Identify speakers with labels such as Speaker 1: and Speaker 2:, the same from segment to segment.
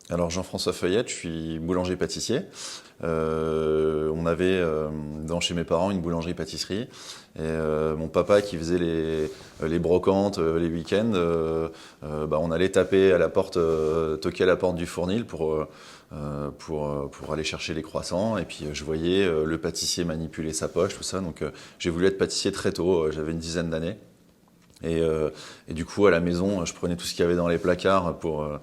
Speaker 1: Alors Jean-François Feuillette, je suis boulanger-pâtissier. On avait chez mes parents une boulangerie-pâtisserie. Et mon papa qui faisait les brocantes les week-ends, on allait taper à la porte, toquer à la porte du fournil pour aller chercher les croissants. Et puis je voyais le pâtissier manipuler sa poche, tout ça. Donc j'ai voulu être pâtissier très tôt, j'avais une dizaine d'années. Et du coup, à la maison, je prenais tout ce qu'il y avait dans les placards pour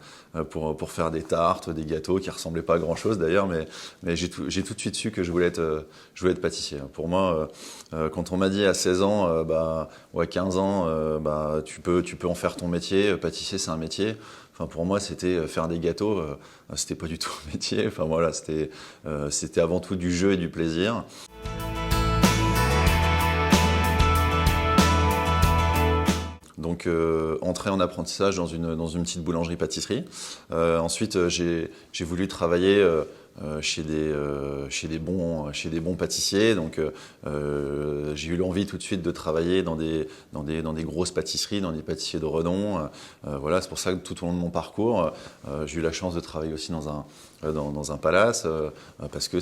Speaker 1: faire des tartes, des gâteaux qui ressemblaient pas à grand-chose d'ailleurs, mais j'ai tout de suite su que je voulais être pâtissier. Pour moi, quand on m'a dit à 16 ans, 15 ans, tu peux en faire ton métier, pâtissier c'est un métier. Enfin, pour moi, c'était faire des gâteaux, c'était pas du tout un métier. Enfin voilà, c'était avant tout du jeu et du plaisir. Donc entrée en apprentissage dans une petite boulangerie-pâtisserie. Ensuite j'ai voulu travailler chez des bons pâtissiers. Donc j'ai eu l'envie tout de suite de travailler dans des grosses pâtisseries, dans des pâtissiers de renom. Voilà, c'est pour ça que tout au long de mon parcours, j'ai eu la chance de travailler aussi dans un palace, parce que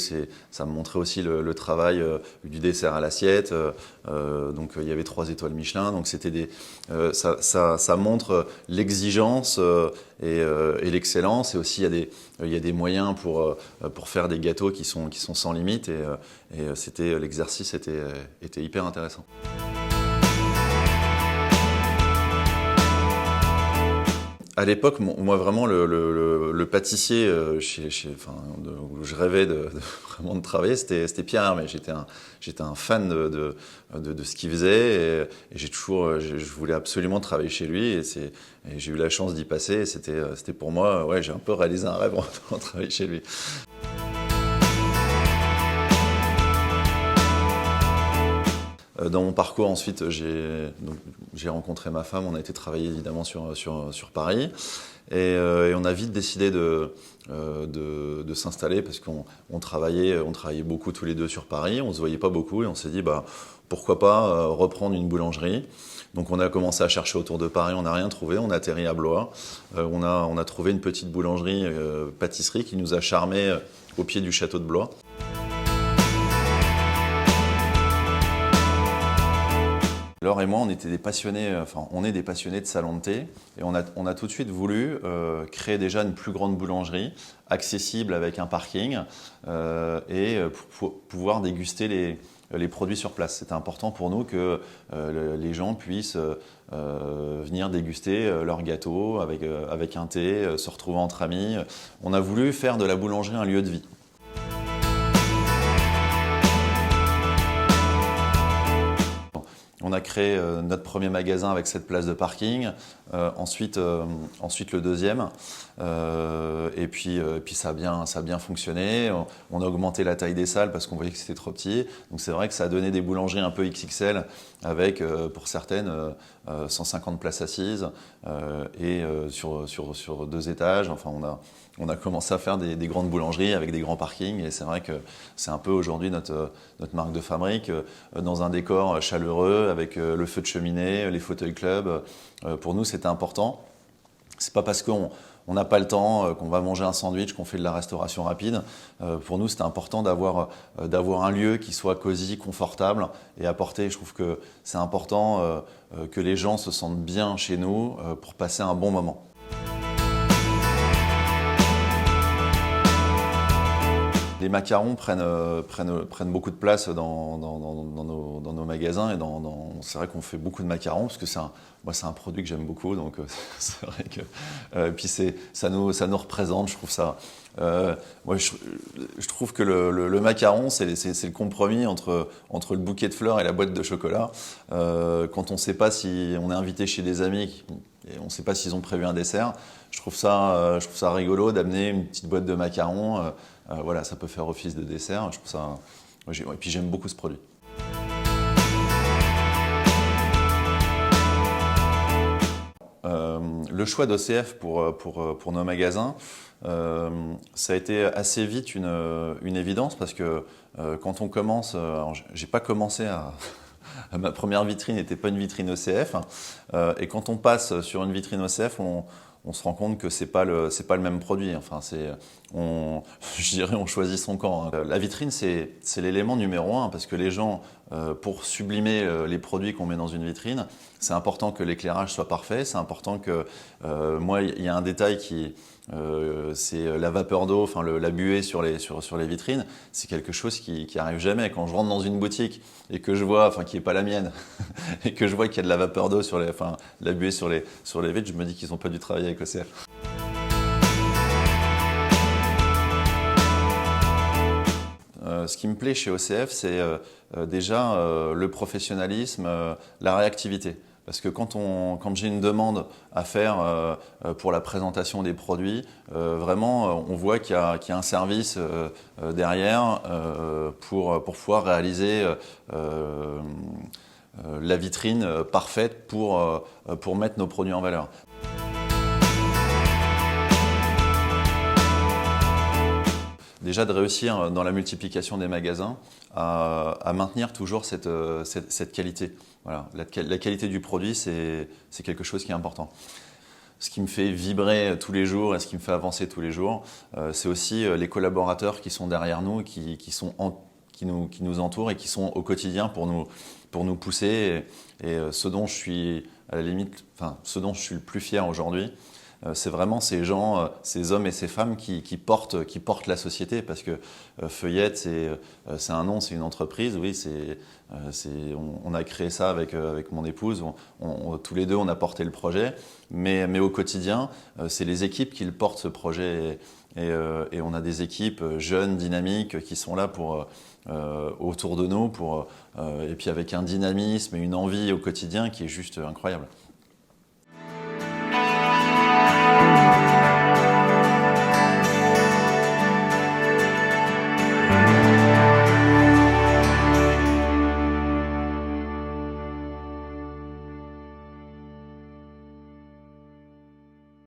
Speaker 1: ça me montrait aussi le travail du dessert à l'assiette. Donc il y avait 3 étoiles Michelin, donc c'était ça montre l'exigence et l'excellence, et aussi il y a des moyens pour faire des gâteaux qui sont sans limite, et l'exercice était hyper intéressant. À l'époque, moi vraiment le pâtissier où je rêvais vraiment de travailler, c'était Pierre Hermé. J'étais un fan de ce qu'il faisait, et je voulais absolument travailler chez lui, et j'ai eu la chance d'y passer. Et c'était pour moi, ouais, j'ai un peu réalisé un rêve en travaillant chez lui. Dans mon parcours, ensuite, j'ai rencontré ma femme, on a été travailler évidemment sur Paris, et on a vite décidé de s'installer, parce qu'on travaillait beaucoup tous les deux sur Paris, on ne se voyait pas beaucoup, et on s'est dit pourquoi pas reprendre une boulangerie. Donc on a commencé à chercher autour de Paris, on n'a rien trouvé, on a atterri à Blois. On a trouvé une petite boulangerie pâtisserie qui nous a charmés au pied du château de Blois. Laure et moi, on est des passionnés de salon de thé, et on a tout de suite voulu créer déjà une plus grande boulangerie, accessible avec un parking, et pour pouvoir déguster les produits sur place. C'était important pour nous que les gens puissent venir déguster leur gâteau avec un thé, se retrouver entre amis. On a voulu faire de la boulangerie un lieu de vie. On a créé notre premier magasin avec cette place de parking, ensuite le deuxième, et puis ça a bien fonctionné. On a augmenté la taille des salles parce qu'on voyait que c'était trop petit. Donc c'est vrai que ça a donné des boulangeries un peu XXL avec, pour certaines, 150 places assises, et sur 2 étages. Enfin, on a commencé à faire des grandes boulangeries avec des grands parkings, et c'est vrai que c'est un peu aujourd'hui notre marque de fabrique, dans un décor chaleureux avec le feu de cheminée, les fauteuils club. Pour nous, c'était important. C'est pas parce qu'on n'a pas le temps, qu'on va manger un sandwich, qu'on fait de la restauration rapide. Pour nous, c'était important d'avoir un lieu qui soit cosy, confortable et apporter. Je trouve que c'est important que les gens se sentent bien chez nous pour passer un bon moment. Les macarons prennent beaucoup de place dans nos magasins, et c'est vrai qu'on fait beaucoup de macarons parce que c'est un produit que j'aime beaucoup, donc c'est vrai que puis ça nous représente, je trouve ça. Moi, je trouve que le macaron, c'est le compromis entre le bouquet de fleurs et la boîte de chocolat. Quand on ne sait pas si on est invité chez des amis et on ne sait pas s'ils ont prévu un dessert, je trouve ça rigolo d'amener une petite boîte de macarons. Voilà, ça peut faire office de dessert. Je trouve ça. Et puis j'aime beaucoup ce produit. Le choix d'OCF pour nos magasins, ça a été assez vite une évidence parce que quand on commence, j'ai pas commencé à... Ma première vitrine n'était pas une vitrine OCF, et quand on passe sur une vitrine OCF, on se rend compte que c'est pas le même produit. Enfin, je dirais, on choisit son camp, hein. La vitrine, c'est l'élément numéro un parce que les gens, pour sublimer les produits qu'on met dans une vitrine, c'est important que l'éclairage soit parfait. C'est important que, moi, il y a un détail c'est la vapeur d'eau, enfin la buée sur les vitrines. C'est quelque chose qui arrive jamais. Quand je rentre dans une boutique et que je vois, enfin qui est pas la mienne, et que je vois qu'il y a de la vapeur d'eau la buée sur les vitres, je me dis qu'ils n'ont pas dû travailler avec OCF. Ce qui me plaît chez OCF, c'est déjà le professionnalisme, la réactivité. Parce que quand j'ai une demande à faire pour la présentation des produits, vraiment, on voit qu'il y a un service derrière pour pouvoir réaliser la vitrine parfaite pour mettre nos produits en valeur. Déjà de réussir dans la multiplication des magasins à maintenir toujours cette qualité. Voilà. La qualité du produit, c'est quelque chose qui est important. Ce qui me fait vibrer tous les jours et ce qui me fait avancer tous les jours, c'est aussi les collaborateurs qui sont derrière nous, qui nous entourent et qui sont au quotidien pour nous pousser. Et ce dont je suis à la limite, enfin, ce dont je suis le plus fier aujourd'hui, c'est vraiment ces gens, ces hommes et ces femmes qui portent la société, parce que Feuillette, c'est un nom, c'est une entreprise, oui, on a créé ça avec mon épouse, tous les deux on a porté le projet, mais au quotidien, c'est les équipes qui le portent ce projet, et on a des équipes jeunes, dynamiques, qui sont là autour de nous, et puis avec un dynamisme et une envie au quotidien qui est juste incroyable.